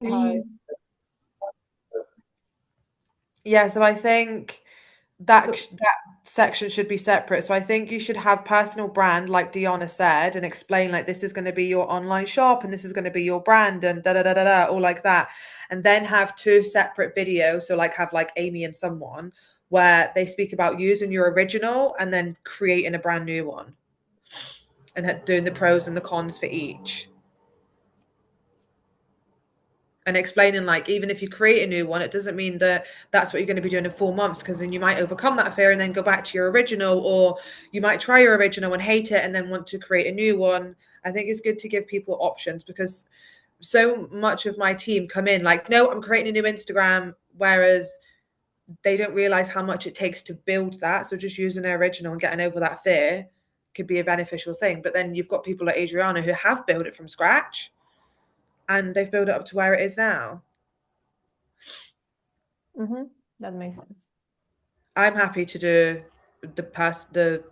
Hi. Yeah, so I think that So, that section should be separate. So I think you should have personal brand, like Diana said, and explain like this is going to be your online shop and this is going to be your brand and da da da da da, all like that. And then have two separate videos. So like have like Amy and someone where they speak about using your original and then creating a brand new one and doing the pros and the cons for each. And explaining like even if you create a new one, it doesn't mean that that's what you're going to be doing in 4 months, because then you might overcome that fear and then go back to your original, or you might try your original and hate it and then want to create a new one. I think it's good to give people options, because so much of my team come in like, no, I'm creating a new Instagram, whereas they don't realize how much it takes to build that. So just using their original and getting over that fear could be a beneficial thing. But then you've got people like Adriana who have built it from scratch and they've built it up to where it is now. that makes sense. I'm happy to do the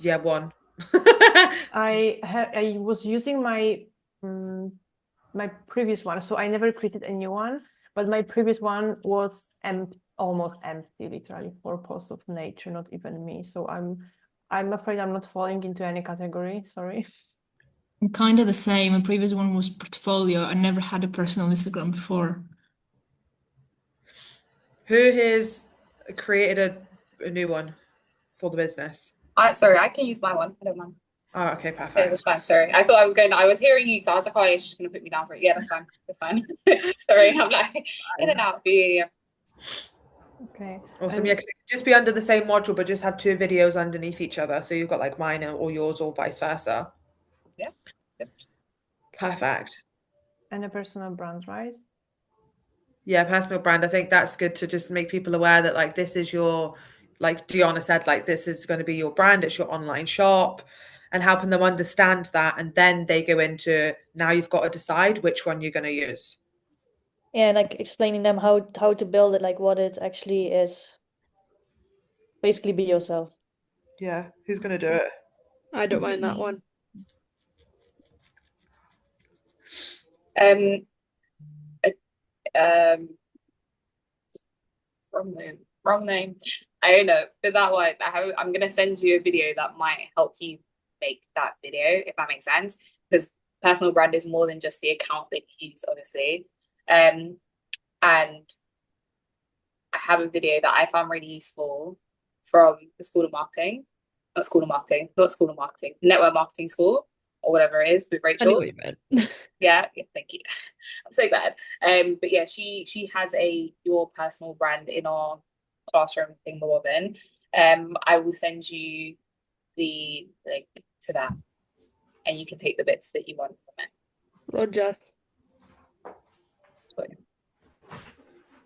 yeah one. I was using my previous one, so I never created a new one, but my previous one was almost empty, literally for posts of nature, not even me. So I'm afraid I'm not falling into any category. Sorry. I'm kind of the same. My previous one was portfolio. I never had a personal Instagram before. Who has created a new one for the business? Sorry, I can use my one. I don't mind. Oh, okay, Yeah, that's perfect. fine. Sorry. I thought I was I was hearing you, so I was like, oh, you're just gonna put me down for it. Yeah, that's fine. That's fine. Sorry, I'm like in and out. Yeah. Okay. Awesome. Yeah, because it could just be under the same module, but just have two videos underneath each other. So you've got like mine or yours or vice versa. Yeah. Perfect. And a personal brand, right? Yeah, personal brand. I think that's good to just make people aware that like this is your, like Diana said, like this is going to be your brand, it's your online shop, and helping them understand that. And then they go into, now you've got to decide which one you're going to use. And like explaining them how to build it, like what it actually is. Basically, be yourself. Yeah, who's going to do it? I don't mind that one. Um. Um. Wrong name. Wrong name. I don't know. For that one, I'm gonna send you a video that might help you make that video, if that makes sense. Because personal brand is more than just the account that you use, obviously. And I have a video that I found really useful from the School of Marketing, not School of Marketing, Network Marketing School, or whatever it is with I knew Rachel. what you meant. Yeah, thank you. I'm so glad. But yeah, she has a your personal brand in our classroom thing more than. I will send you the link to that, and you can take the bits that you want from Roger. it.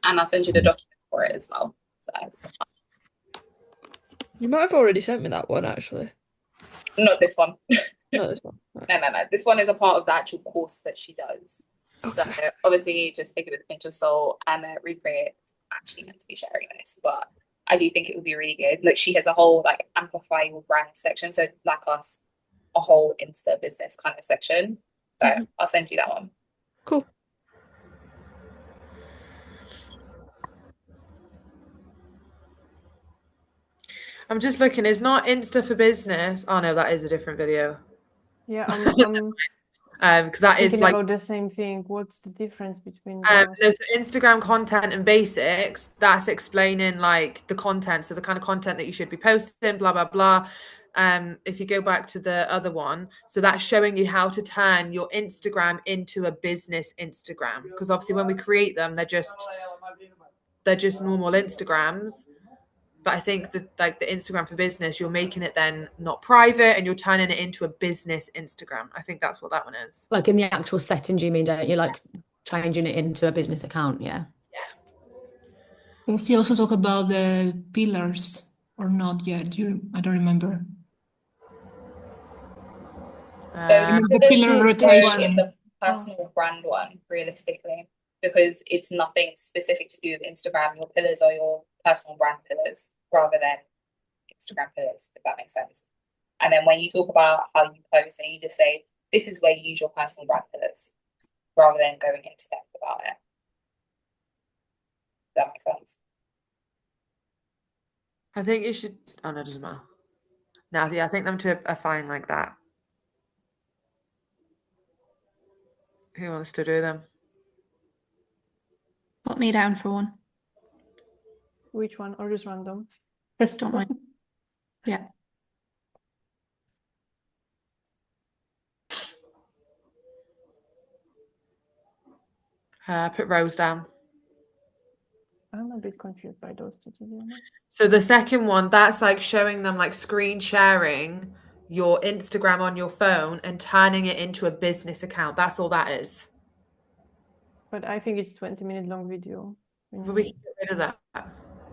And I'll send you the document for it as well. So You might have already sent me that one, actually. not this one. Not this one. Right. No. This one is a part of the actual course that she does. So Okay. obviously, just take it with a pinch of salt and recreate. I'm actually meant to be sharing this, but I do think it would be really good. Like she has a whole like amplify your brand section, so like us, a whole Insta business kind of section. So I'll send you that one. Cool. I'm just looking, it's not Insta for business. Oh no, that is a different video. Yeah, I'm Because that is thinking like about the same thing. What's the difference between no, those? so Instagram content and basics, that's explaining like the content, so the kind of content that you should be posting, blah blah blah. If you go back to the other one, so that's showing you how to turn your Instagram into a business Instagram. Because obviously when we create them, they're just normal Instagrams. But I think that like the Instagram for business, you're making it then not private and you're turning it into a business Instagram. I think that's what that one is. Like in the actual settings, you mean, don't you? Like changing it into a business account, yeah. Does he also talk about the pillars or not yet? I don't remember. The There's pillar more one. in rotation. the personal brand one, realistically, because it's nothing specific to do with Instagram. Your pillars are your personal brand pillars rather than Instagram pillars, if that makes sense. And then when you talk about how you post, and you just say, this is where you use your personal brand pillars rather than going into depth about it. I think you should. Oh no, it doesn't matter. No, yeah, I think them two are fine like that. Who wants to do them? Put me down for one. Which one? Or just random? Don't mind. Yeah. Put Rose down. I'm a bit confused by those two, to be honest. So the second one, that's like showing them like screen sharing your Instagram on your phone and turning it into a business account. That's all that is. But I think it's 20-minute long video. But we can get rid of that.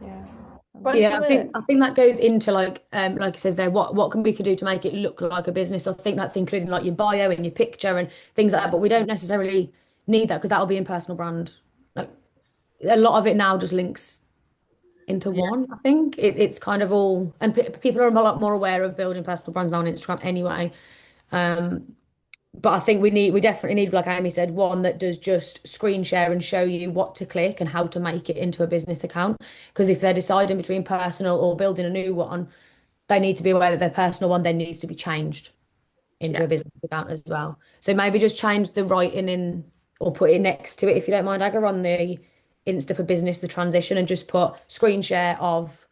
Yeah. But Yeah, I think that goes into like it says there, what can we do to make it look like a business? I think that's including like your bio and your picture and things like that. But we don't necessarily need that because that'll be in personal brand. Like a lot of it now just links into one. I think it's kind of all, and people are a lot more aware of building personal brands now on Instagram anyway. But I think we definitely need, like Amy said, one that does just screen share and show you what to click and how to make it into a business account. Because if they're deciding between personal or building a new one, they need to be aware that their personal one then needs to be changed into a business account as well. So maybe just change the writing in or put it next to it, if you don't mind, Aga, on the Insta for business, the transition, and just put screen share of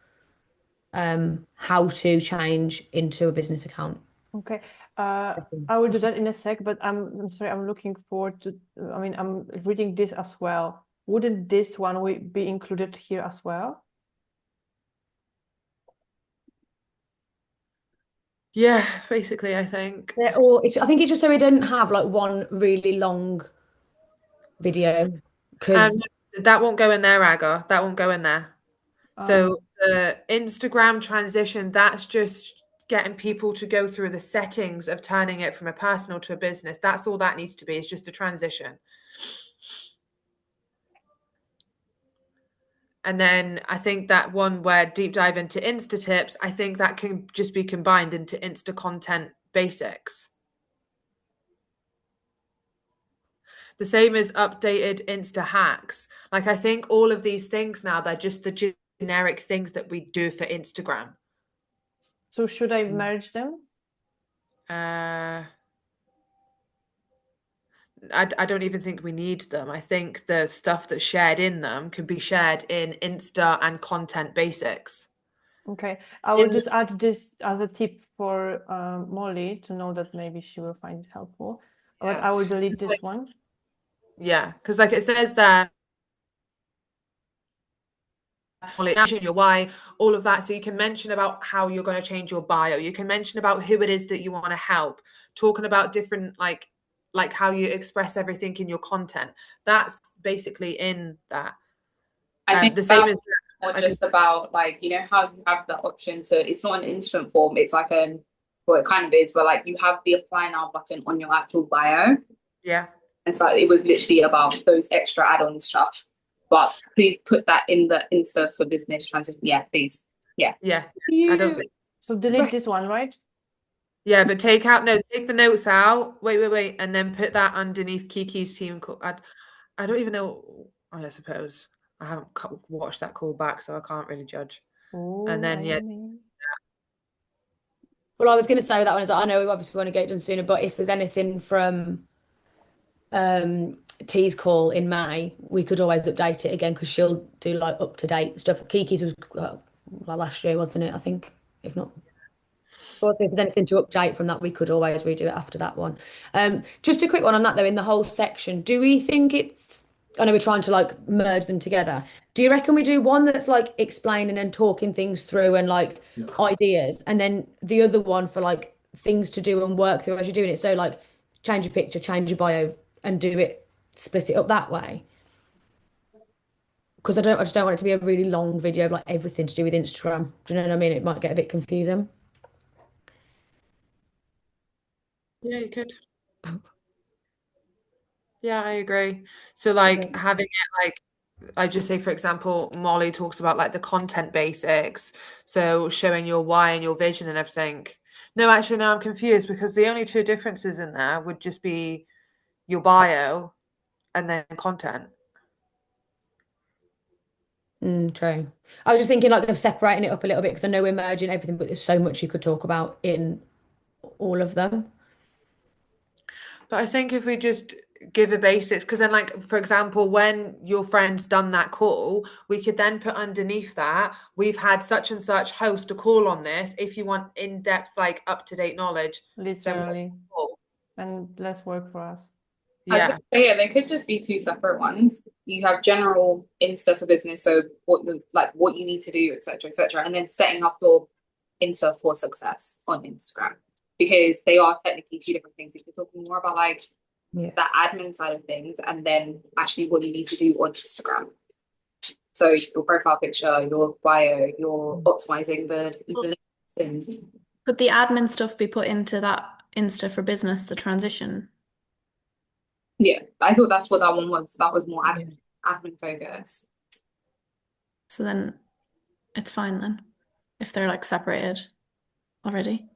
how to change into a business account. Okay. I will do that in a sec, but I'm sorry, I'm looking forward to, I mean, I'm reading this as well. Wouldn't this one be included here as well? Yeah, basically, I think. Yeah, or I think it's just so we didn't have like one really long video because that won't go in there, Aga. That won't go in there. So the Instagram transition, that's just getting people to go through the settings of turning it from a personal to a business. That's all that needs to be. It's just a transition. And then I think that one where deep dive into Insta tips, I think that can just be combined into Insta content basics. The same as updated Insta hacks. Like I think all of these things now, they're just the generic things that we do for Instagram. So should I merge them? I don't even think we need them. I think the stuff that's shared in them can be shared in Insta and content basics. Okay, I will just add this as a tip for Molly to know that maybe she will find it helpful. But I will delete this one. Yeah, because like it says there, your why, all of that. So you can mention about how you're going to change your bio. You can mention about who it is that you want to help. Talking about different like how you express everything in your content. That's basically in that. I think the same as more just about like, you know, how you have the option to, it's not an instant form, it's like well, it kind of is, but like you have the apply now button on your actual bio. Yeah. And so it was literally about those extra add-on stuff. But please put that in the Insta for business transition. Yeah, please. Yeah. Yeah. I don't think. So delete this one, right? Yeah, but take the notes out. Wait, and then put that underneath Kiki's team call. I don't even know. I suppose I haven't watched that call back, so I can't really judge. And then Well, I was going to say that one is I know we obviously want to get it done sooner, but if there's anything from T's call in May, we could always update it again because she'll do like up to date stuff. Kiki's was last year, wasn't it? I think, if not. But if there's anything to update from that, we could always redo it after that one. Just a quick one on that though, in the whole section, do we think I know we're trying to like merge them together. Do you reckon we do one that's like explaining and talking things through and like ideas, and then the other one for like things to do and work through as you're doing it? So like change your picture, change your bio, and split it up that way. Because I just don't want it to be a really long video of like everything to do with Instagram. Do you know what I mean? It might get a bit confusing. Yeah, you could. Yeah, I agree. So like having it like I just say, for example, Molly talks about like the content basics. So showing your why and your vision and everything. No, actually, no, I'm confused because the only two differences in there would just be your bio and then content. True. I was just thinking like of separating it up a little bit because I know we're merging everything, but there's so much you could talk about in all of them. But I think if we just give a basics, because then, like, for example, when your friend's done that call, we could then put underneath that, we've had such and such host a call on this. If you want in-depth, like up-to-date knowledge, then Literally, call. and less work for us. I was Yeah. gonna say, yeah, they could just be two separate ones. You have general Insta for business, so what you need to do, etc., and then setting up your Insta for success on Instagram, because they are technically two different things. If you're talking more about like Yeah. the admin side of things, and then actually what you need to do on Instagram. So your profile picture, your bio, you're optimizing the links and Could the admin stuff be put into that Insta for business, the transition? yeah, I thought that's what that one was. That was more Yeah. admin focus. So then it's fine then, if they're like separated already.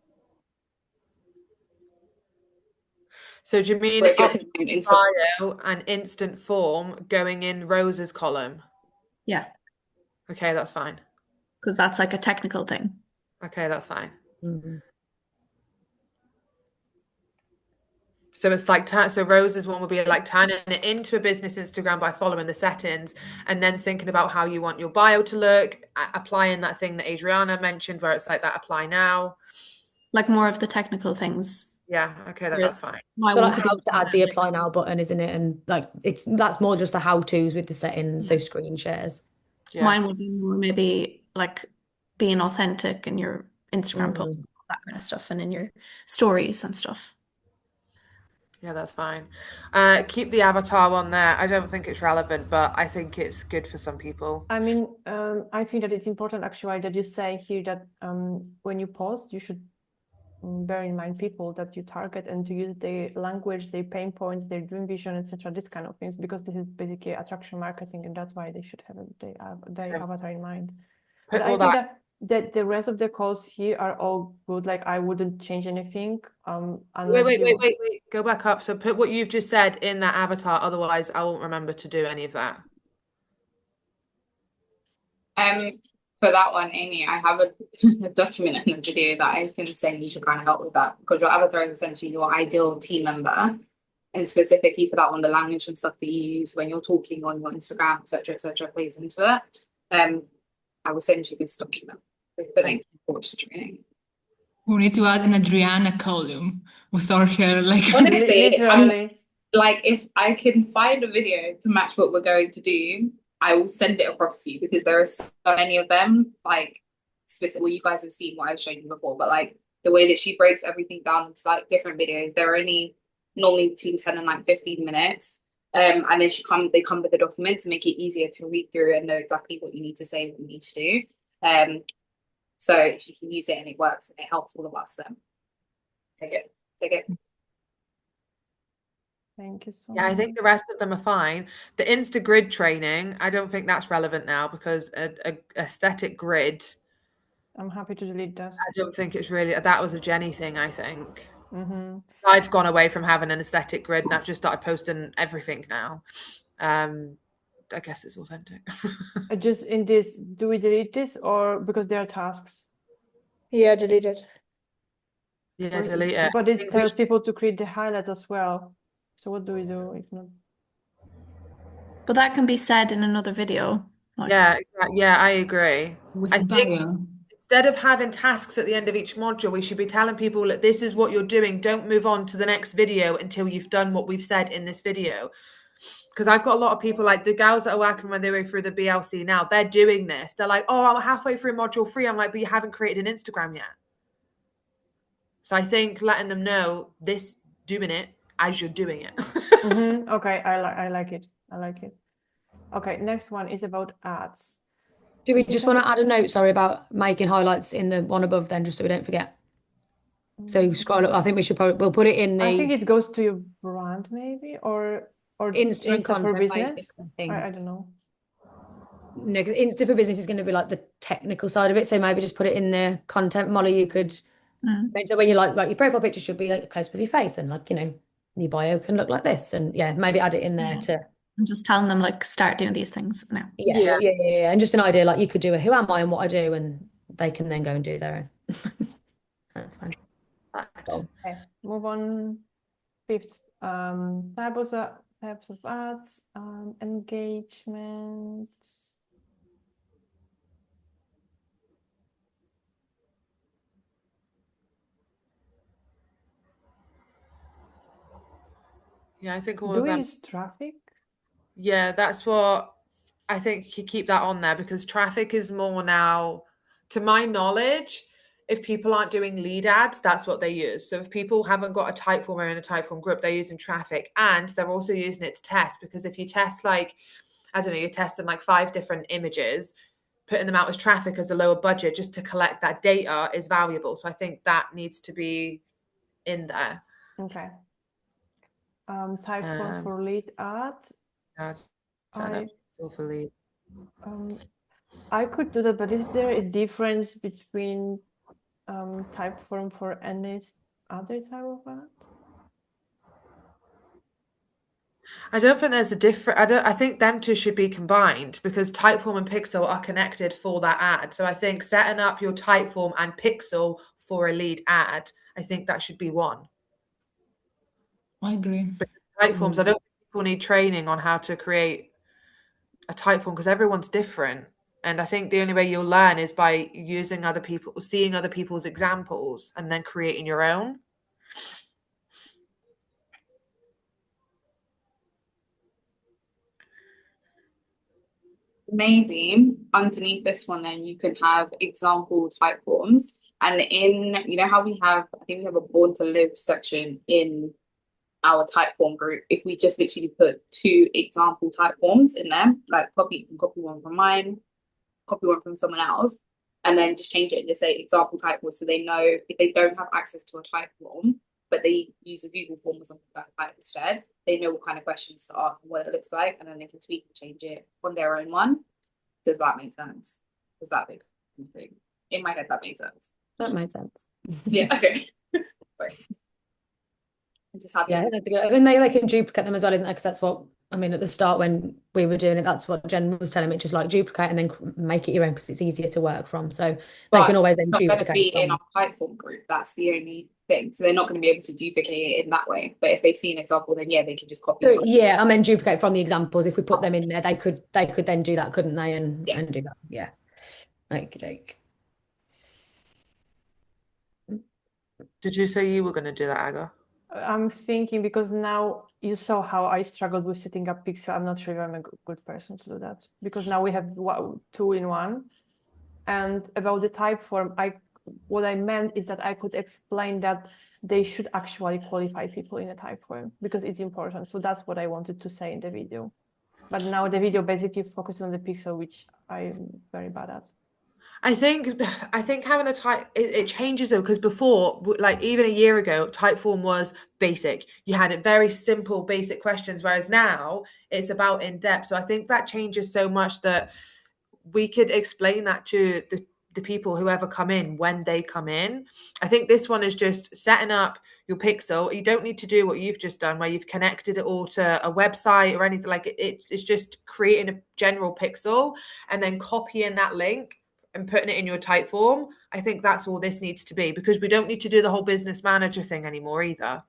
So do you mean But if you're up putting in Insta, bio and instant form going in Rose's column? Yeah, Okay, that's fine. because that's like a technical thing. Okay, that's fine. Mhm. So it's like so Rose's one will be like turning it into a business Instagram by following the settings and then thinking about how you want your bio to look, applying that thing that Adriana mentioned where it's like that apply now. Like more of the technical things. Yeah, okay, that's fine. My So one like could how be to add the apply now button, isn't it? And like that's more just the how-tos with the settings, so screen shares. Yeah. Mine would be more maybe like being authentic in your Instagram posts, all that kind of stuff, and in your stories and stuff. Yeah, that's fine. Keep the avatar one there. I don't think it's relevant, but I think it's good for some people. I mean, I think that it's important actually that you say here that when you post, you should bear in mind people that you target and to use their language, their pain points, their dream vision, etc. This kind of things, because this is basically attraction marketing, and that's why they should have their avatar in mind. Put But I all think that. that the rest of the calls here are all good. Like I wouldn't change anything. Wait, Unless wait. Go back up. So put what you've just said in that avatar. Otherwise, I won't remember to do any of that. for that one, Amy, I have a document and a video that I can send you to kind of help with that, because your avatar is essentially your ideal team member. And specifically for that one, the language and stuff that you use when you're talking on your Instagram, etc., plays into it. I will send you this document with the link for the training. We need to add an Adriana column without her like Honestly, literally. like if I can find a video to match what we're going to do, I will send it across to you, because there are so many of them, like specific. Well, you guys have seen what I've shown you before, but like the way that she breaks everything down into like different videos, they're only normally between 10 and like 15 minutes. And then they come with a document to make it easier to read through and know exactly what you need to say, what you need to do. So you can use it and it works and it helps all of us then. Take it. Thank you so Yeah, I much. think the rest of them are fine. The Insta grid training, I don't think that's relevant now, because a static grid, I'm happy to delete that. I don't think it's really, that was a Jenny thing, I think. Mm-hmm. I've gone away from having an aesthetic grid and I've just started posting everything now. I guess it's authentic. Just in this, do we delete this or because there are tasks? Yeah, delete it. Yeah, delete it. But it tells people to create the highlights as well. So what do we do if not? But that can be said in another video. Like, Yeah, I agree. with I the think bio. instead of having tasks at the end of each module, we should be telling people that this is what you're doing. Don't move on to the next video until you've done what we've said in this video. Because I've got a lot of people, like the girls that are working when they were through the BLC now, they're doing this. They're like, oh, I'm halfway through module 3. I'm like, but you haven't created an Instagram yet. So I think letting them know this, doing it as you're doing it. Mm-hmm. Okay, I like it. Okay, next one is about ads. Do we just want to add a note, sorry, about making highlights in the one above then, just so we don't forget? So scroll up. I think we'll put it in the I think it goes to your brand maybe, or Insta and for content business. basics, I think. I don't know. No, because Insta for business is going to be like the technical side of it. So maybe just put it in the content. Molly, you could so when you like your profile picture should be like close with your face, and like your bio can look like this, and yeah, maybe add it in there to I'm just telling them like start doing these things now. Yeah. And just an idea, like you could do a who am I and what I do, and they can then go and do their own. That's fine. Cool. Okay, move on. Fifth, types of ads, engagement. Yeah, I think all Do of we them. use traffic? Yeah, that's what I think you keep that on there because traffic is more now, to my knowledge, if people aren't doing lead ads, that's what they use. So if people haven't got a Typeform or in a Typeform group, they're using traffic, and they're also using it to test, because if you test like, I don't know, you're testing like 5 different images, putting them out as traffic as a lower budget just to collect that data is valuable. So I think that needs to be in there. Okay. Typeform for lead ad. That's I for lead. I could do that, but is there a difference between Typeform for any other type of ad? I don't think there's a different. I think them two should be combined because Typeform and Pixel are connected for that ad. So I think setting up your Typeform and Pixel for a lead ad, I think that should be one. I agree. Typeforms, I don't think people need training on how to create a Typeform because everyone's different. And I think the only way you'll learn is by using other people, seeing other people's examples, and then creating your own. Maybe underneath this one, then you can have example type forms. And you know how we have, I think we have a born to live section in our type form group. If we just literally put 2 example type forms in there, like copy one from mine, copy one from someone else, and then just change it and just say example type form, so they know if they don't have access to a type form, but they use a Google form or something like that instead, they know what kind of questions to ask and what it looks like, and then they can tweak and change it on their own one. Does that make sense? Does that make sense? In my head, that makes sense. That made sense. Yeah, okay. Sorry. Just have Yeah, that's good. And they can duplicate them as well, isn't it? Because that's what I mean at the start when we were doing it. That's what Jen was telling me, just like duplicate and then make it your own because it's easier to work from. So they can always then not going to duplicate be in our Typeform group. That's the only thing. So they're not going to be able to duplicate it in that way. But if they see an example, then yeah, they can just copy. So yeah, I mean duplicate from the examples. If we put them in there, they could then do that, couldn't they? And do that. Yeah. Okey-doke. Did you say you were going to do that, Aga? I'm thinking because now you saw how I struggled with setting up Pixel. I'm not sure if I'm a good person to do that because now we have 2 in 1. And about the Typeform, what I meant is that I could explain that they should actually qualify people in a Typeform because it's important. So that's what I wanted to say in the video. But now the video basically focuses on the Pixel, which I'm very bad at. I think having a type it changes though because before, like even a year ago, Typeform was basic. You had it very simple, basic questions, whereas now it's about in depth. So I think that changes so much that we could explain that to the people whoever come in when they come in. I think this one is just setting up your Pixel. You don't need to do what you've just done, where you've connected it all to a website or anything like it. It's just creating a general Pixel and then copying that link and putting it in your Typeform. I think that's all this needs to be because we don't need to do the whole business manager thing anymore either.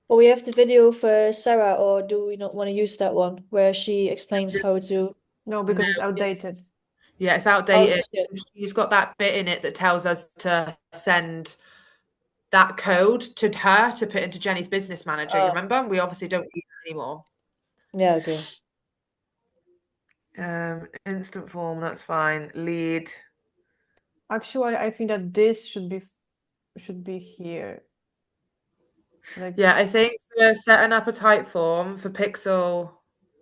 Well, we have the video for Sarah, or do we not want to use that one where she explains how to? No, because it's outdated. Yeah, it's outdated. Oh, She's got that bit in it that tells us to send that code to her to put into Jenny's business manager. You remember? We obviously don't use it anymore. Yeah, okay. Instant form, that's fine. Lead. Actually, I think that this should be here. Like, yeah, I think we're setting up a Typeform for Pixel.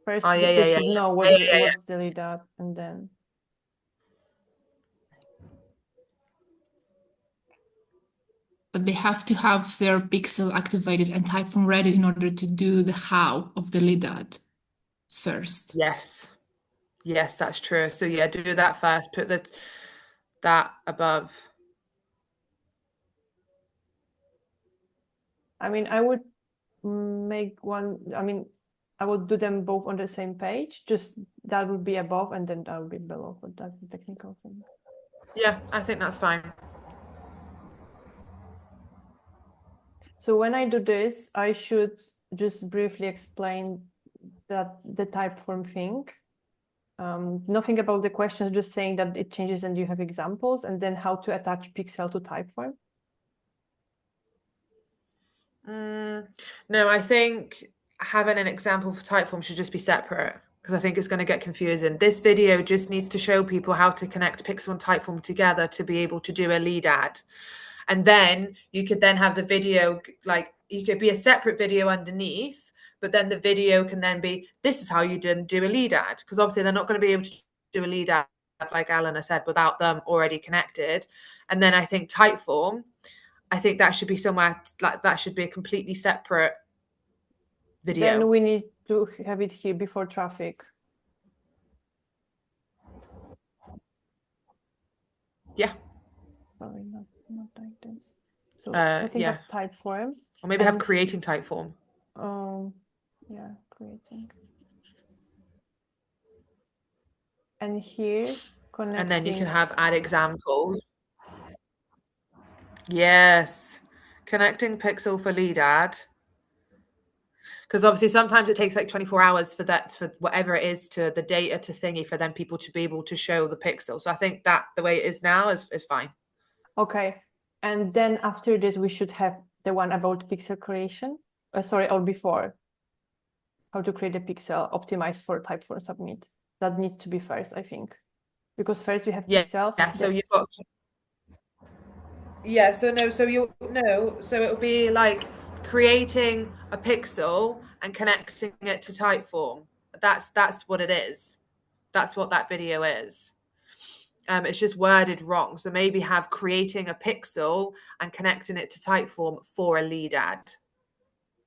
First, Oh, yeah, they should know what's the lead at, and then. But they have to have their Pixel activated and Typeform ready in order to do the how of the lead ad first. Yes, that's true. So yeah, do that first. Put that above. I mean, I would make one. I mean, I would do them both on the same page. Just that would be above and then that would be below. But that's the technical thing. Yeah, I think that's fine. So when I do this, I should just briefly explain that the typeform thing. Nothing about the question, just saying that it changes and you have examples, and then how to attach pixel to typeform. No, I think having an example for typeform should just be separate, because I think it's going to get confusing. This video just needs to show people how to connect pixel and typeform together to be able to do a lead ad. And then you could then have the video, like you could be a separate video underneath, but then the video can then be, this is how you do a lead ad. Because obviously they're not going to be able to do a lead ad, like Eleanor said, without them already connected. And then I think typeform, I think that should be somewhere, like that should be a completely separate video. Then we need to have it here before traffic. Yeah. Probably not like this. So setting yeah. up typeform. Or maybe have creating typeform. Yeah, creating. And here connecting. And then you can have add examples. Yes. Connecting pixel for lead ad. Because obviously sometimes it takes like 24 hours for that, for whatever it is, to the data to thingy, for then people to be able to show the pixel. So I think that the way it is now is fine. Okay. And then after this, we should have the one about pixel creation. Or before. How to create a pixel optimized for typeform submit. That needs to be first, I think. Because first we have pixel. Yeah, so you've got... Yeah, so it'll be like creating a pixel and connecting it to typeform. That's what it is. That's what that video is. It's just worded wrong. So maybe have creating a pixel and connecting it to typeform for a lead ad.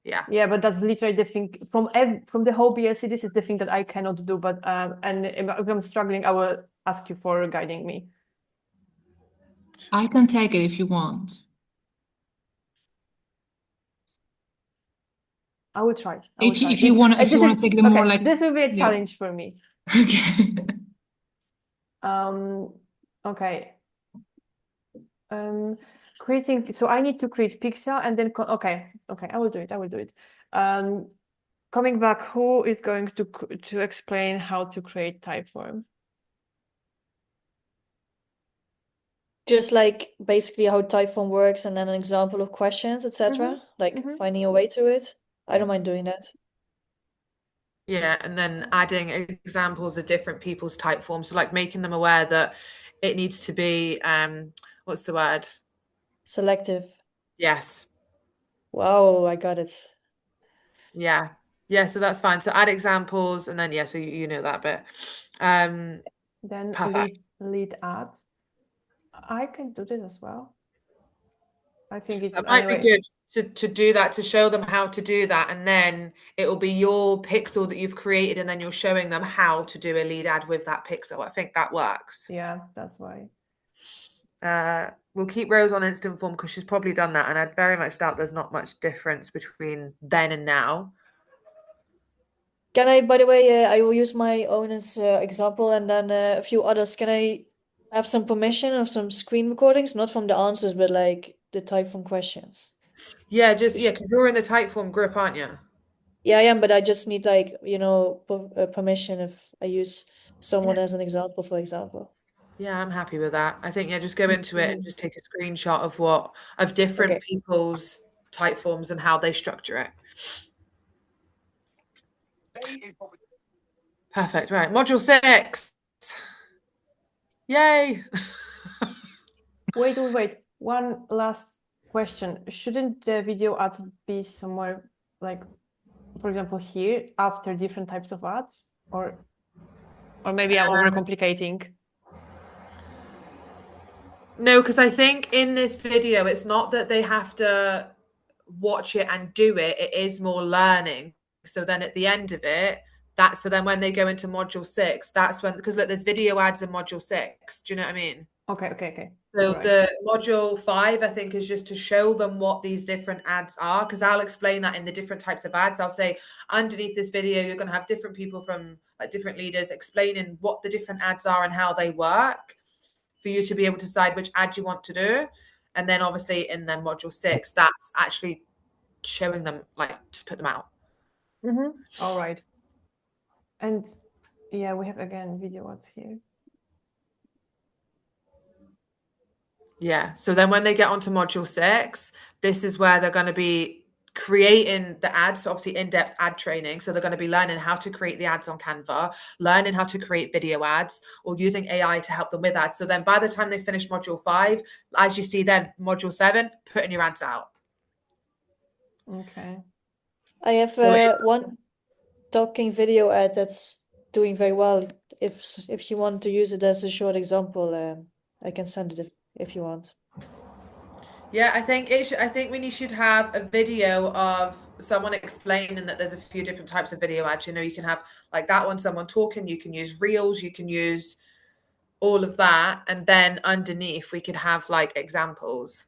Yeah. Yeah, but that's literally the thing from the whole BLC. This is the thing that I cannot do. But and if I'm struggling, I will ask you for guiding me. I can take it if you want. I will try. If you want to take the more like this will be a challenge for me. Okay. Okay. Creating. So I need to create pixel and then okay. I will do it. Coming back, who is going to explain how to create typeform? Just like basically how typeform works and then an example of questions, etc. Like finding a way to it. I don't mind doing that. Yeah, and then adding examples of different people's typeforms. So like making them aware that it needs to be, what's the word? Selective. Yes. Wow, I got it. Yeah. Yeah, so that's fine. So add examples and then, yeah, so you know that bit. Then perfect. lead ad. I can do this as well. I think it's that might be good to do that, to show them how to do that, and then it will be your pixel that you've created, and then you're showing them how to do a lead ad with that pixel. I think that works. Yeah, that's why. We'll keep Rose on instant form because she's probably done that, and I very much doubt there's not much difference between then and now. Can I, by the way, I will use my own as example and then a few others. Can I have some permission of some screen recordings, not from the answers, but like the typeform questions? Yeah, because you're in the typeform group, aren't you? Yeah, I am, but I just need like, permission if I use someone as an example, for example. Yeah, I'm happy with that. I think, just go into it and just take a screenshot of different people's typeforms and how they structure it. Perfect. Right. Module 6. Yay. Wait. One last question. Shouldn't the video ads be somewhere like, for example, here after different types of ads, or maybe I'm overcomplicating? No, because I think in this video, it's not that they have to watch it and do it. It is more learning. So then at the end of it, so then when they go into module 6, that's when, because look, there's video ads in module 6. Do you know what I mean? Okay. So Right. the module 5, I think, is just to show them what these different ads are, because I'll explain that in the different types of ads. I'll say underneath this video, you're going to have different people from like different leaders explaining what the different ads are and how they work for you to be able to decide which ad you want to do. And then obviously in the module 6, that's actually showing them like to put them out. All right. And yeah, we have again video ads here. Yeah. So then when they get onto module 6, this is where they're going to be creating the ads, so obviously in-depth ad training. So they're going to be learning how to create the ads on Canva, learning how to create video ads, or using AI to help them with ads. So then by the time they finish module 5, as you see then module 7, putting your ads out. Okay. I have So one talking video ad that's doing very well. If you want to use it as a short example, I can send it if you want. yeah, I think we should have a video of someone explaining that there's a few different types of video ads. You know, you can have like that one, someone talking, you can use reels, you can use all of that, and then underneath we could have like examples.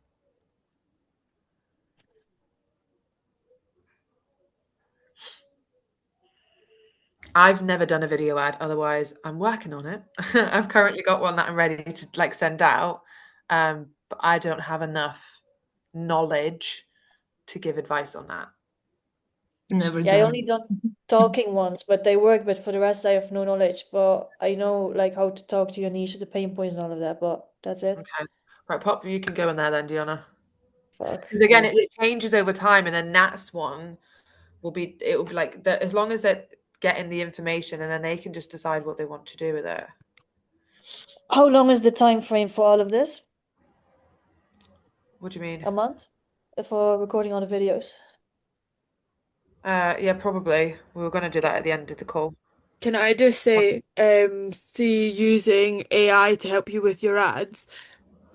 I've never done a video ad, otherwise I'm working on it. I've currently got one that I'm ready to like send out, but I don't have enough knowledge to give advice on that. Never Yeah, I done. only done talking ones, but they work. But for the rest, I have no knowledge. But I know like how to talk to your niche, the pain points, and all of that. But that's it. Okay, right, Pop, you can go in there then, Diana. Fuck. Because again, it changes over time, and then Nat's one will be like that as long as they're getting the information, and then they can just decide what they want to do with it. How long is the time frame for all of this? What do you mean? A month for recording all the videos. Yeah, probably. We were going to do that at the end of the call. Can I just say, see using AI to help you with your ads,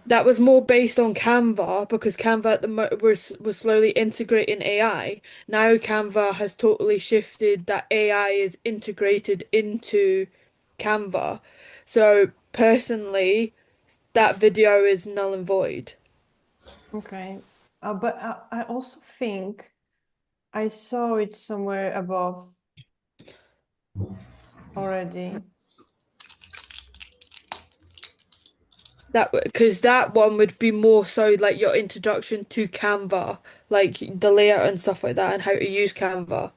that was more based on Canva because Canva at the was slowly integrating AI. Now Canva has totally shifted that AI is integrated into Canva. So personally, that video is null and void. Okay. But I also think I saw it somewhere above already. That because that one would be more so like your introduction to Canva, like the layout and stuff like that, and how to use Canva.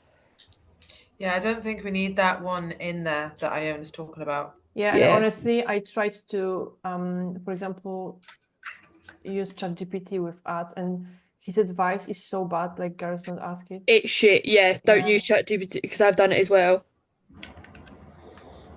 Yeah, I don't think we need that one in there that Ione is talking about. Yeah, and Yeah. honestly, I tried to, for example, use ChatGPT with ads, and his advice is so bad. Like, girls, don't ask it. It's shit. Yeah, don't Yeah. use ChatGPT because I've done it as well.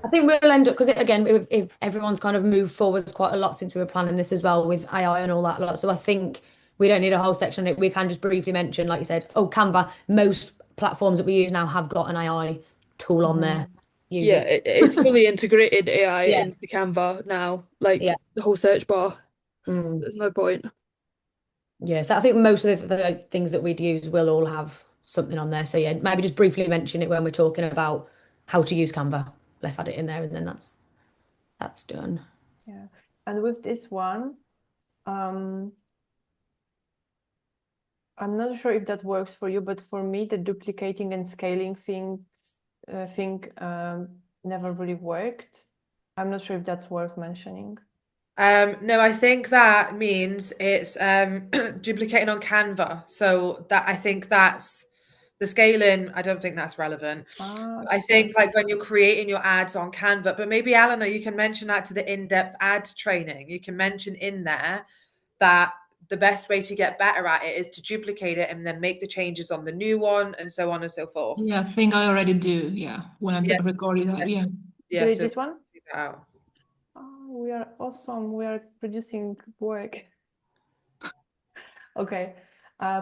I think we'll end up because again, if everyone's kind of moved forwards quite a lot since we were planning this as well with AI and all that lot. So I think we don't need a whole section on it. We can just briefly mention, like you said, Canva. Most platforms that we use now have got an AI tool on there. Use Yeah, it. it's fully integrated AI Yeah. into Canva now, like Yeah. the whole search bar. Mm. There's no point. Yeah, so I think most of the things that we'd use will all have something on there. So yeah, maybe just briefly mention it when we're talking about how to use Canva. Let's add it in there, and then that's done. Yeah. And with this one, I'm not sure if that works for you, but for me, the duplicating and scaling thing never really worked. I'm not sure if that's worth mentioning. No, I think that means it's duplicating on Canva. So that I think that's the scaling. I don't think that's relevant. I think like when you're creating your ads on Canva, but maybe Eleanor, you can mention that to the in-depth ads training. You can mention in there that the best way to get better at it is to duplicate it and then make the changes on the new one and so on and so forth. Yeah, I think I already do. Yeah, when I Yes. recorded that. Yeah. Yeah, Did to this one? figure that out. Oh, we are awesome. We are producing work. Okay.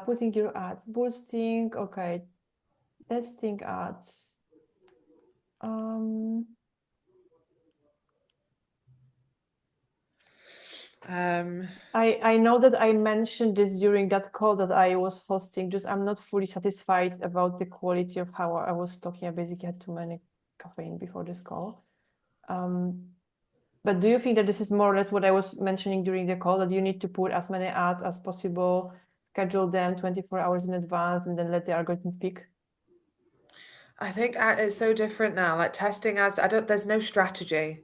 Putting your ads, boosting. Okay. Testing ads. I know that I mentioned this during that call that I was hosting. Just I'm not fully satisfied about the quality of how I was talking. I basically had too many caffeine before this call. But do you think that this is more or less what I was mentioning during the call, that you need to put as many ads as possible, schedule them 24 hours in advance, and then let the algorithm pick? I think it's so different now. Like testing ads, there's no strategy.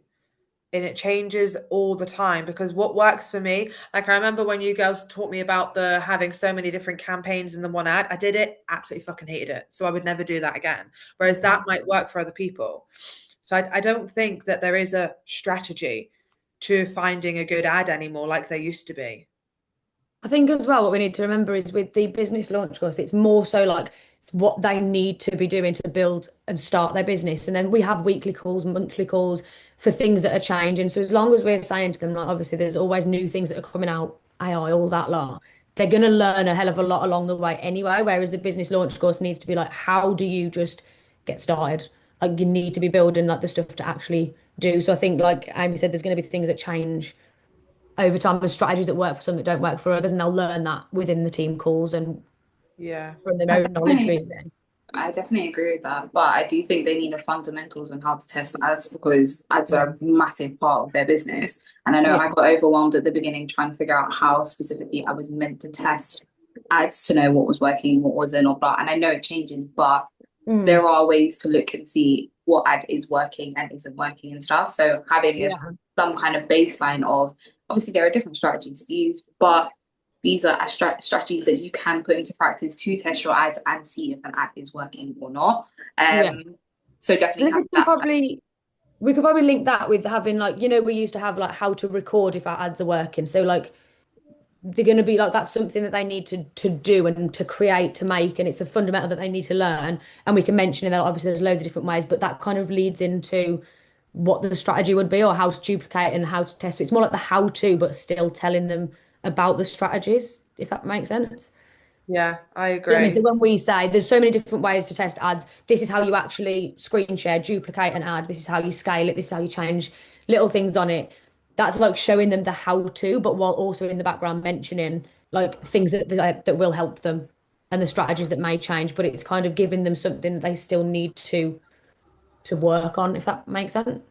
And it changes all the time, because what works for me, like I remember when you girls taught me about the having so many different campaigns in the one ad, I did it, absolutely fucking hated it. So I would never do that again. Whereas that might work for other people. So I don't think that there is a strategy to finding a good ad anymore like there used to be. I think as well, what we need to remember is with the business launch course, it's more so like what they need to be doing to build and start their business. And then we have weekly calls, monthly calls for things that are changing. So as long as we're saying to them, like obviously there's always new things that are coming out, AI, all that lot, they're going to learn a hell of a lot along the way anyway. Whereas the business launch course needs to be like, how do you just get started? Like you need to be building like the stuff to actually do. So I think like Amy said, there's going to be things that change over time with strategies that work for some that don't work for others, and they'll learn that within the team calls and from their own knowledge really. I definitely agree with that, but I do think they need the fundamentals on how to test ads, because ads are a massive part of their business. And I know I got overwhelmed at the beginning trying to figure out how specifically I was meant to test ads to know what was working, what wasn't, or blah. And I know it changes, but there are ways to look and see what ad is working and isn't working and stuff. So having some kind of baseline of, obviously there are different strategies to use, but these are strategies that you can put into practice to test your ads and see if an ad is working or not. So definitely have that. We could probably link that with having like, you know, we used to have like how to record if our ads are working. So like they're going to be like, that's something that they need to do and to create, to make, and it's a fundamental that they need to learn. And we can mention in that obviously there's loads of different ways, but that kind of leads into what the strategy would be or how to duplicate and how to test. So it's more like the how to, but still telling them about the strategies, if that makes sense. Yeah, I agree. You know what I mean? So when we say there's so many different ways to test ads, this is how you actually screen share, duplicate an ad, this is how you scale it, this is how you change little things on it. That's like showing them the how to, but while also in the background mentioning like things that will help them and the strategies that may change, but it's kind of giving them something that they still need to work on, if that makes sense.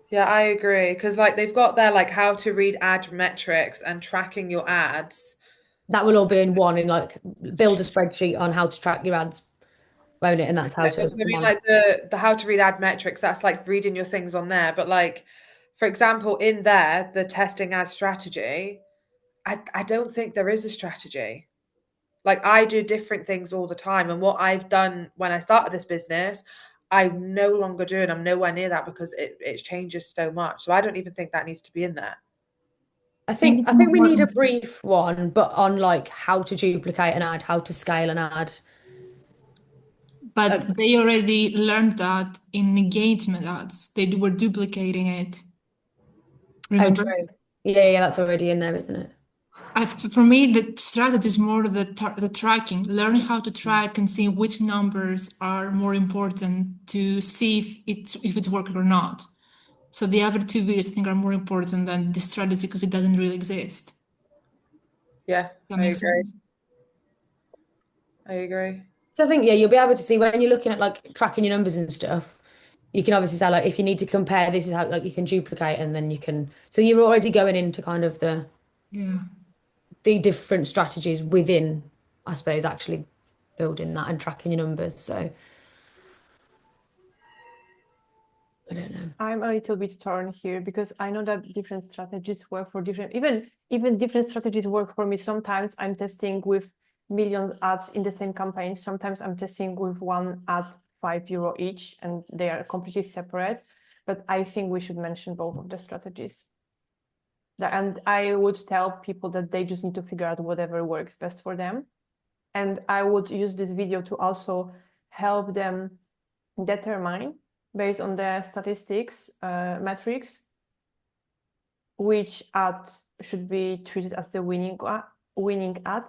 Yeah, I agree. Because like they've got their like how to read ad metrics and tracking your ads. That will all be in one, in like build a spreadsheet on how to track your ads, won't it? And that's how to. I mean, like the how to read ad metrics, that's like reading your things on there. But like, for example, in there, the testing ad strategy, I don't think there is a strategy. Like I do different things all the time. And what I've done when I started this business, I'm no longer doing. I'm nowhere near that because it changes so much. So I don't even think that needs to be in there. I think we need a brief one, but on like how to duplicate an ad, how to scale an ad. But they already learned that in engagement ads. They were duplicating it. Remember? Oh, true. Yeah, that's already in there, isn't it? For me, the strategy is more the tracking, learning how to track and see which numbers are more important to see if it's working or not. So the other two videos I think are more important than the strategy because it doesn't really exist. Yeah, that makes sense. I agree. So I think you'll be able to see when you're looking at like tracking your numbers and stuff. You can obviously say like if you need to compare, this is how like you can duplicate, and then you can. So you're already going into kind of the different strategies within, I suppose, actually building that and tracking your numbers. So I don't know. I'm a little bit torn here because I know that different strategies work for different, even different strategies work for me. Sometimes I'm testing with million ads in the same campaign. Sometimes I'm testing with one ad, €5 each, and they are completely separate. But I think we should mention both of the strategies. And I would tell people that they just need to figure out whatever works best for them. And I would use this video to also help them determine, based on their statistics, metrics, which ad should be treated as the winning ad.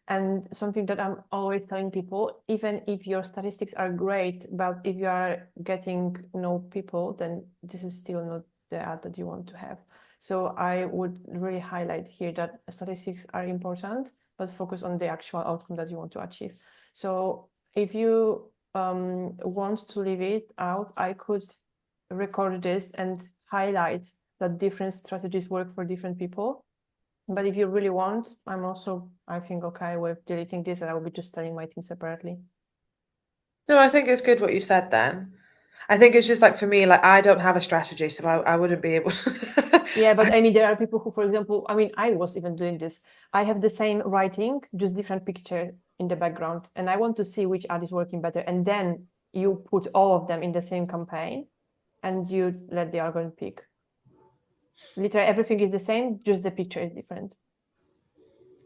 And something that I'm always telling people, even if your statistics are great, but if you are getting no people, then this is still not the ad that you want to have. So I would really highlight here that statistics are important, but focus on the actual outcome that you want to achieve. So if you want to leave it out, I could record this and highlight that different strategies work for different people. But if you really want, I'm also, I think, okay with deleting this, and I will be just telling my team separately. No, I think it's good what you said then. I think it's just like for me, like I don't have a strategy, so I wouldn't be able to. Yeah, but I mean, there are people who, for example, I mean, I was even doing this. I have the same writing, just different picture in the background, and I want to see which ad is working better. And then you put all of them in the same campaign, and you let the algorithm pick. Literally everything is the same, just the picture is different.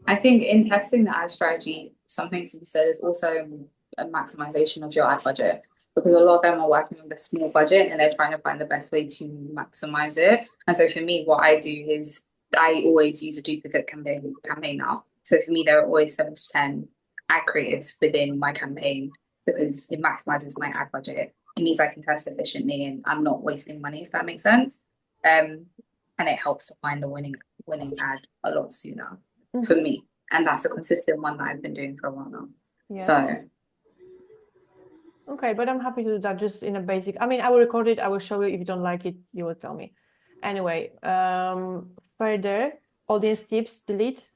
I think in testing the ad strategy, something to be said is also a maximization of your ad budget, because a lot of them are working with a small budget and they're trying to find the best way to maximize it. And so for me, what I do is I always use a duplicate campaign now. So for me, there are always 7 to 10 ad creatives within my campaign because it maximizes my ad budget. It means I can test efficiently and I'm not wasting money, if that makes sense. And it helps to find the winning ad a lot sooner for me. And that's a consistent one that I've been doing for a while now. Yeah. So okay, but I'm happy to do that just in a basic. I mean, I will record it, I will show you. If you don't like it, you will tell me. Anyway, further audience tips, delete.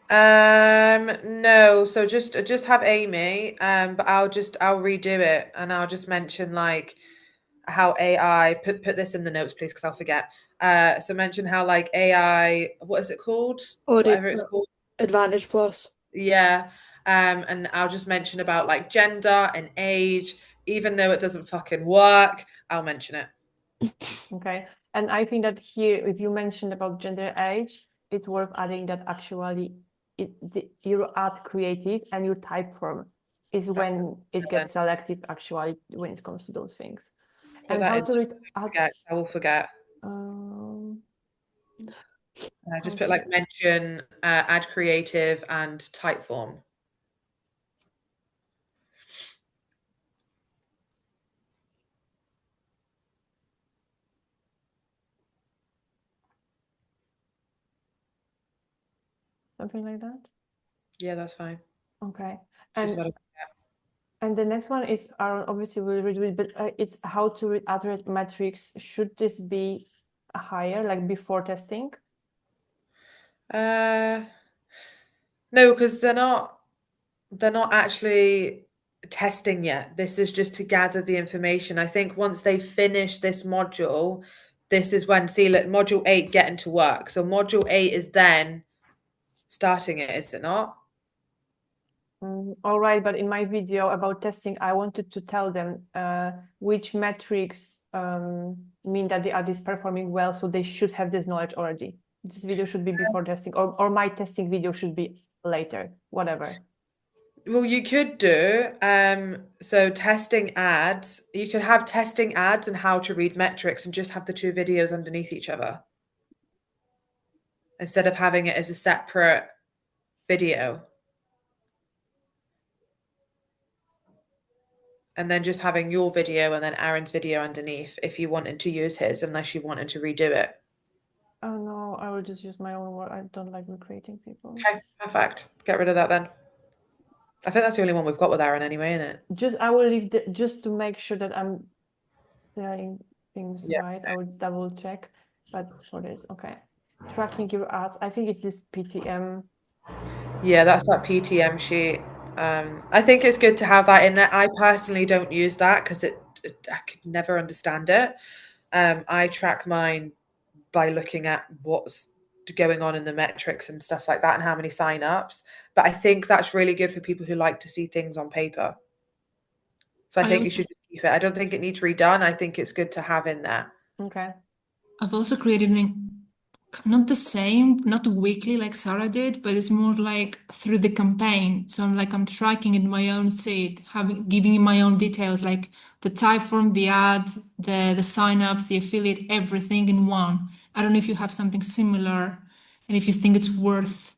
No, so just have Amy, but I'll redo it and I'll just mention like how AI put this in the notes, please, because I'll forget. So mention how like AI, what is it called? Whatever it's called. Advantage Plus. Yeah. And I'll just mention about like gender and age, even though it doesn't fucking work, I'll mention it. Okay. And I think that here, if you mentioned about gender age, it's worth adding that actually your ad creative and your type form is when it gets selective actually when it comes to those things. Put And that how in. to read I will forget. Just put like mention ad creative and type form. something like that. Yeah, that's fine. Okay. And the next one is obviously we'll redo it, but it's how to read ad metrics. Should this be higher, like before testing? No, because they're not actually testing yet. This is just to gather the information. I think once they finish this module, this is when module 8 getting to work. So module 8 is then starting it, is it not? All right, but in my video about testing, I wanted to tell them which metrics mean that the ad is performing well, so they should have this knowledge already. This video should be before testing, or my testing video should be later, whatever. Well, you could do so testing ads. You could have testing ads and how to read metrics and just have the 2 videos underneath each other instead of having it as a separate video. And then just having your video and then Aaron's video underneath if you wanted to use his, unless you wanted to redo it. Oh no, I will just use my own word. I don't like recreating people. Okay, perfect. Get rid of that then. I think that's the only one we've got with Aaron anyway, isn't it? I will leave just to make sure that I'm saying things right. I will double check. But for this, okay. Tracking your ads. I think it's this PTM. Yeah, that's that PTM sheet. I think it's good to have that in there. I personally don't use that because I could never understand it. I track mine by looking at what's going on in the metrics and stuff like that and how many signups. But I think that's really good for people who like to see things on paper. So I think you should keep it. I don't think it needs redone. I think it's good to have in there. Okay. I've also created not the same, not weekly like Sarah did, but it's more like through the campaign. So I'm tracking in my own seed, giving my own details, like the type form, the ads, the signups, the affiliate, everything in one. I don't know if you have something similar and if you think it's worth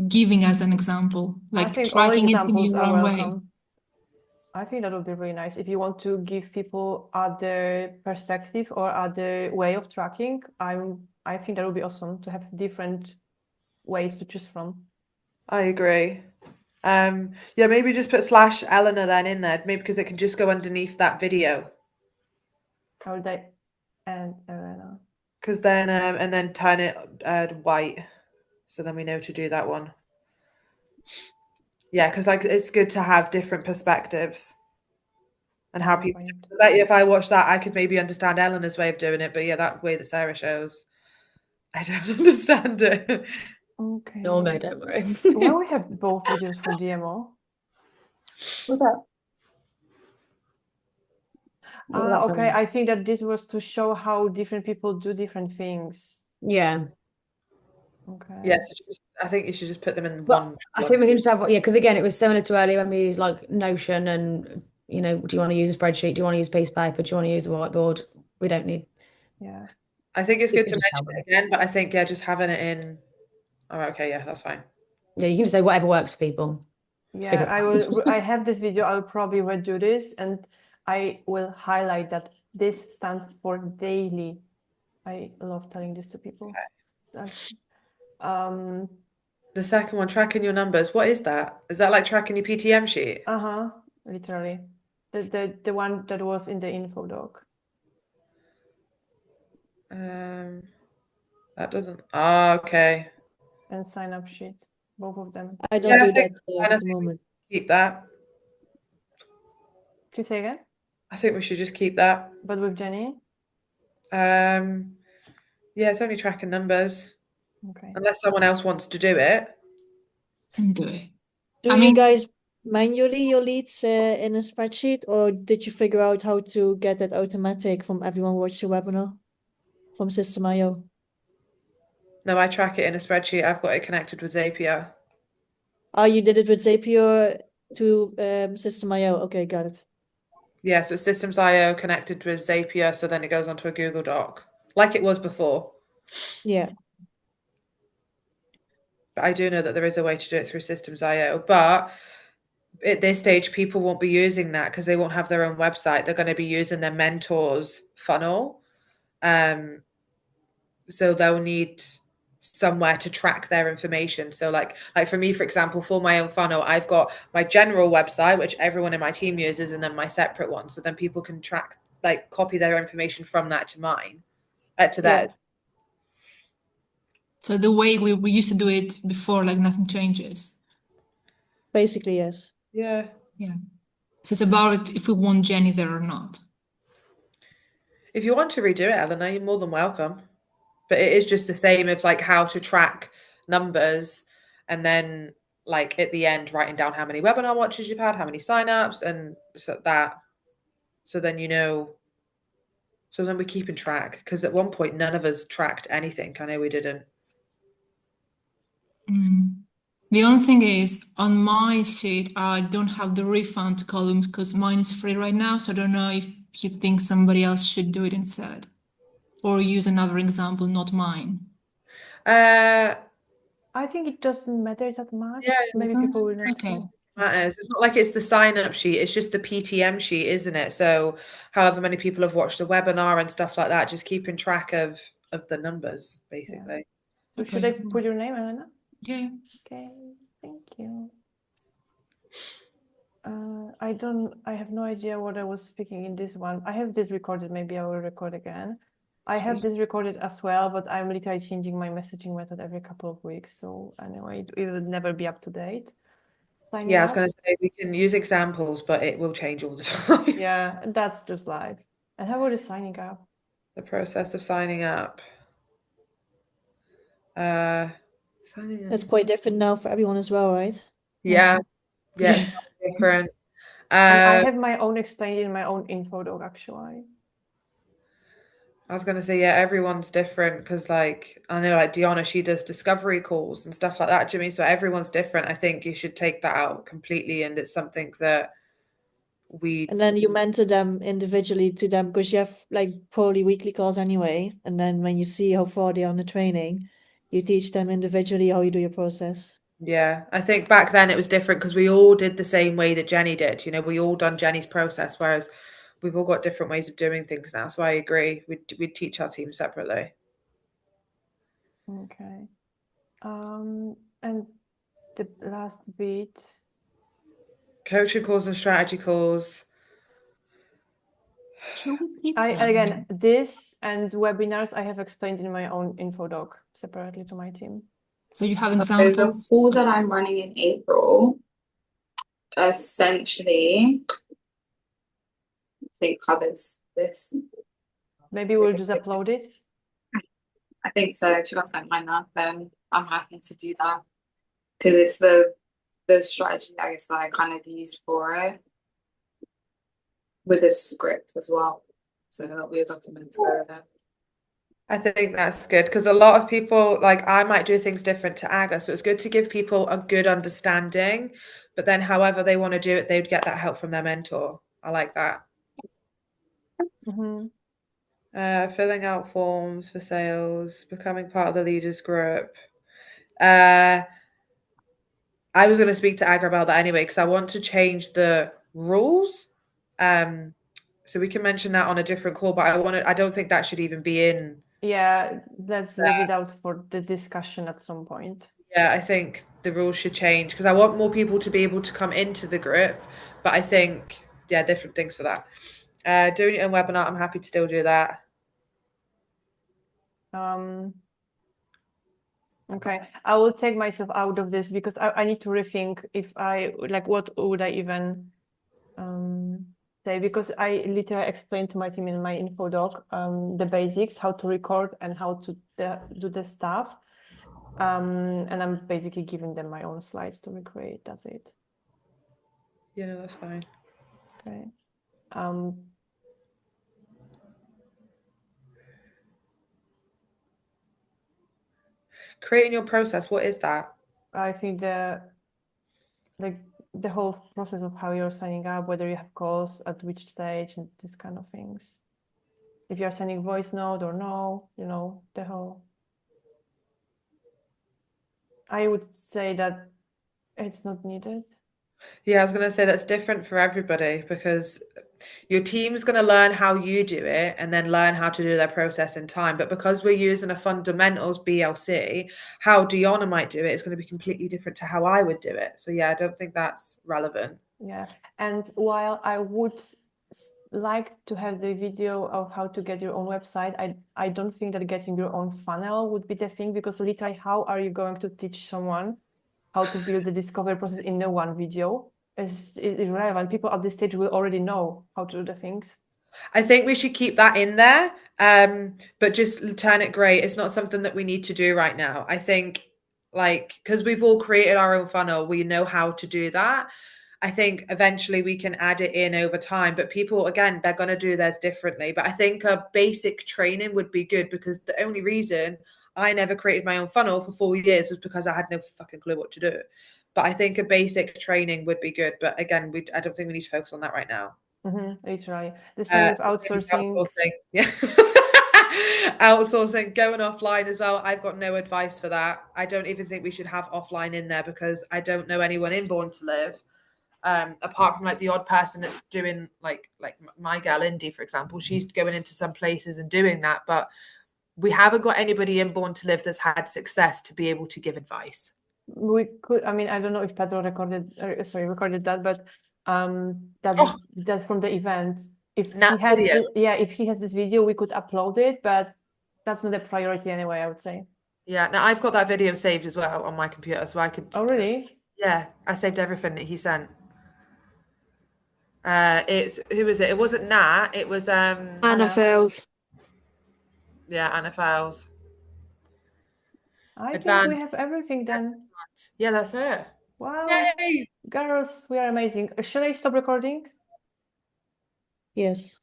giving as an example, like tracking it in your own way. I think that would be really nice if you want to give people other perspective or other way of tracking. I think that would be awesome to have different ways to choose from. I agree. Yeah, maybe just put /Eleanor then in there, maybe because it can just go underneath that video. How would I and Eleanor? Because then and then turn it white, so then we know to do that one. Yeah, because like it's good to have different perspectives and how people. I bet you if I watch that, I could maybe understand Eleanor's way of doing it, but yeah, that way that Sarah shows, I don't understand it. Okay. No, no, don't worry. Why we have both videos for DMO? What's that? Well, that's Okay. all. I think that this was to show how different people do different things. Yeah. Okay. Yeah, so I think you should just put them in But one. I think we can just have, yeah, because again, it was similar to earlier when we used like Notion and, you know, do you want to use a spreadsheet? Do you want to use a piece of paper? Do you want to use a whiteboard? We don't need. Yeah. I think it's You good can to just mention have it again, but I think just having it in. Oh, okay, yeah, that's fine. Yeah, you can just say whatever works for people. Yeah, I have this video. I'll probably redo this and I will highlight that this stands for daily. I love telling this to people. The second one, tracking your numbers. What is that? Is that like tracking your PTM sheet? Literally. The one that was in the info doc. That doesn't. Oh, okay. And sign up sheet, both of them. I don't do that at the moment. Keep that. Can you say again? I think we should just keep that. But with Jenny? Yeah, it's only tracking numbers. Okay. Unless someone else wants to do it. And do it. Do you guys manually your leads in a spreadsheet, or did you figure out how to get that automatic from everyone watch the webinar from System.io? No, I track it in a spreadsheet. I've got it connected with Zapier. Oh, you did it with Zapier to System.io. Okay, got it. Yeah, so Systems.io connected with Zapier, so then it goes onto a Google Doc, like it was before. Yeah. But I do know that there is a way to do it through Systems.io. But at this stage, people won't be using that because they won't have their own website. They're going to be using their mentor's funnel. So they'll need somewhere to track their information. So like for me, for example, for my own funnel, I've got my general website, which everyone in my team uses, and then my separate one. So then people can track, like copy their information from that to mine, to theirs. So the way we used to do it before, like nothing changes. Basically, yes. Yeah. Yeah. So it's about if we want Jenny there or not. If you want to redo it, Eleanor, you're more than welcome. But it is just the same as like how to track numbers, and then like at the end writing down how many webinar watches you've had, how many signups, and so that. So then you know. So then we're keeping track, because at one point none of us tracked anything. I know we didn't. The only thing is, on my sheet, I don't have the refund columns because mine is free right now. So I don't know if you think somebody else should do it instead, or use another example, not mine. I think it doesn't matter that much. Yeah, Maybe people will not. Okay. Matters. It's not like it's the sign-up sheet. It's just the PTM sheet, isn't it? So however many people have watched the webinar and stuff like that, just keeping track of the numbers, basically. So should I put your name, Elena? Yeah. Okay, thank you. I have no idea what I was speaking in this one. I have this recorded, maybe I will record again. I have this recorded as well, but I'm literally changing my messaging method every couple of weeks. So anyway, it will never be up to date. Yeah, I was going to say we can use examples, but it will change all the time. Yeah, that's just life. And how about the signing up? The process of signing up. Signing up. That's quite different now for everyone as well, right? Yeah, it's different. And I have my own explained in my own info doc, actually. I was going to say, yeah, everyone's different because, like, I know, like, Diana, she does discovery calls and stuff like that, Jimmy. So everyone's different. I think you should take that out completely. And it's something that And then you mentor them individually to them because you have, like, probably weekly calls anyway. And then when you see how far they are on the training, you teach them individually how you do your process. Yeah, I think back then it was different because we all did the same way that Jenny did. You know, we all done Jenny's process, whereas we've all got different ways of doing things now. So I agree. We'd teach our team separately. Okay. And the last bit. Coaching calls and strategy calls. Should we keep Again, this and webinars I have explained in my own info doc separately to my team. So you have So the examples? call that I'm running in April essentially, I think, covers this. Maybe we'll just upload it. I think so. If you guys don't mind that, then I'm happy to do that because it's the strategy, I guess, that I kind of used for it with a script as well. So that'll be a document to go with it. I think that's good because a lot of people, like I might do things different to Aga, so it's good to give people a good understanding, but then however they want to do it, they'd get that help from their mentor. I like that. Mhm. Filling out forms for sales, becoming part of the leaders group. I was going to speak to Aga about that anyway because I want to change the rules. So we can mention that on a different call, but I don't think that should even be in. Yeah, let's leave it out for the discussion at some point. Yeah, I think the rules should change because I want more people to be able to come into the group, but I think, yeah, different things for that. Doing it in webinar, I'm happy to still do that. Okay, I will take myself out of this because I need to rethink if what would I even say, because I literally explained to my team in my info doc the basics, how to record and how to do the stuff. And I'm basically giving them my own slides to recreate. That's it. Yeah, no, that's fine. Okay. Creating your process, what is that? I think the whole process of how you're signing up, whether you have calls at which stage, and these kind of things. If you're sending voice note or no, the whole. I would say that it's not needed. Yeah, I was going to say that's different for everybody because your team's going to learn how you do it and then learn how to do their process in time. But because we're using a fundamentals BLC, how Diona might do it is going to be completely different to how I would do it. So yeah, I don't think that's relevant. Yeah, and while I would like to have the video of how to get your own website, I don't think that getting your own funnel would be the thing, because literally how are you going to teach someone how to build the discovery process in no one video? It's irrelevant. People at this stage will already know how to do the things. I think we should keep that in there, but just turn it grey. It's not something that we need to do right now. I think, because we've all created our own funnel, we know how to do that. I think eventually we can add it in over time, but people, again, they're going to do theirs differently. But I think a basic training would be good, because the only reason I never created my own funnel for 4 years was because I had no fucking clue what to do. But I think a basic training would be good. But again, I don't think we need to focus on that right now. Literally. The same with outsourcing. Yeah. Outsourcing, going offline as well. I've got no advice for that. I don't even think we should have offline in there, because I don't know anyone in Born to Live, apart from like the odd person that's doing like my girl Indy, for example. She's going into some places and doing that, but we haven't got anybody in Born to Live that's had success to be able to give advice. We could, I mean, I don't know if Pedro recorded that, but that from the event, if he has if he has this video, we could upload it, but that's not a priority anyway, I would say. Yeah, now I've got that video saved as well on my computer, so I could. Oh, really? Yeah, I saved everything that he sent. Who was it? It wasn't Nat. It was Anna Fails. Yeah, Anna Fails. I think we have everything then. Yeah, that's it. Wow. Yay! Girls, we are amazing. Should I stop recording? Yes.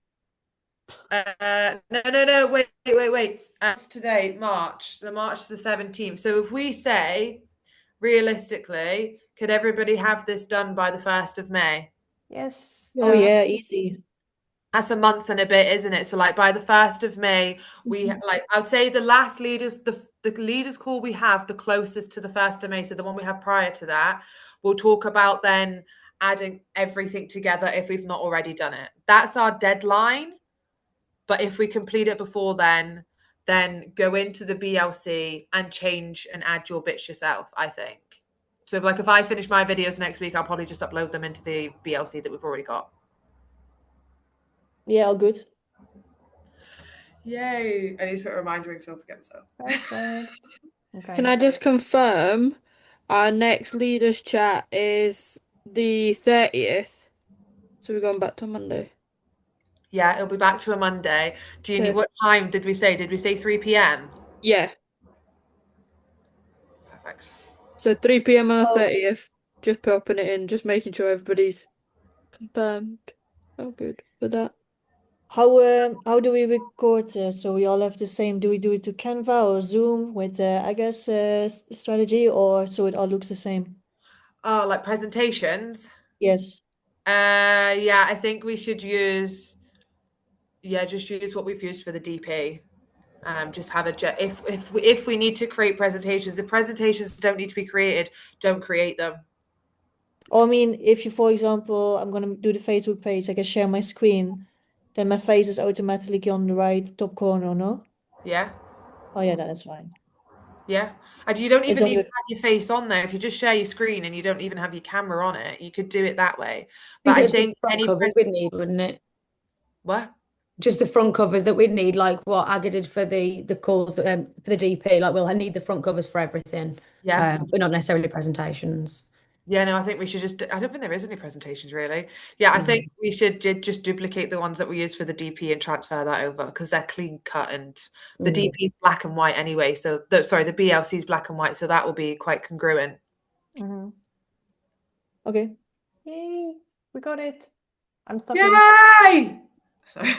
No. Wait. Today, March the 17th. So if we say, realistically, could everybody have this done by the 1st of May? Yes. Oh yeah, easy. That's a month and a bit, isn't it? So like by the 1st of May, we like, I would say the last leaders, the leaders call we have the closest to the 1st of May. So the one we have prior to that, we'll talk about then adding everything together if we've not already done it. That's our deadline. But if we complete it before then go into the BLC and change and add your bits yourself, I think. So if I finish my videos next week, I'll probably just upload them into the BLC that we've already got. Yeah, all good. Yay! I need to put a reminder in so I forget myself. Perfect. Okay. Can I just confirm our next leaders chat is the 30th? So we're going back to Monday. Yeah, it'll be back to a Monday. Do you need, Okay. what time did we say? Did we say 3 p.m.? Yeah. Perfect. So 3 p.m. on the Oh. 30th. Just popping it in, just making sure everybody's confirmed. Oh, good for that. How do we record so we all have the same? Do we do it to Canva or Zoom with I guess strategy, or so it all looks the same? Oh, like presentations? Yes. Yeah, I think we should use, just use what we've used for the DP. Just have if we need to create presentations, if presentations don't need to be created, don't create them. Or I mean, if you, for example, I'm gonna do the Facebook page, I can share my screen, then my face is automatically on the right top corner, no? Yeah, Oh yeah, that is fine. yeah. And you don't It's even need only to have your face on there. If you just share your screen and you don't even have your camera on it, you could do it that way. But I it's just think front any covers we'd need, wouldn't it? what? Just the front covers that we'd need, like what Aga did for the calls for the DP. Like we'll need the front covers for everything. Yeah. But not necessarily presentations. Yeah, no, I think we should just, I don't think there is any presentations really. Yeah, I think we should just duplicate the ones that we use for the DP and transfer that over because they're clean cut and the DP is black and white anyway. So, the BLC is black and white. So that will be quite congruent. okay. Yay, we got it. I'm stopping. Yay! Sorry.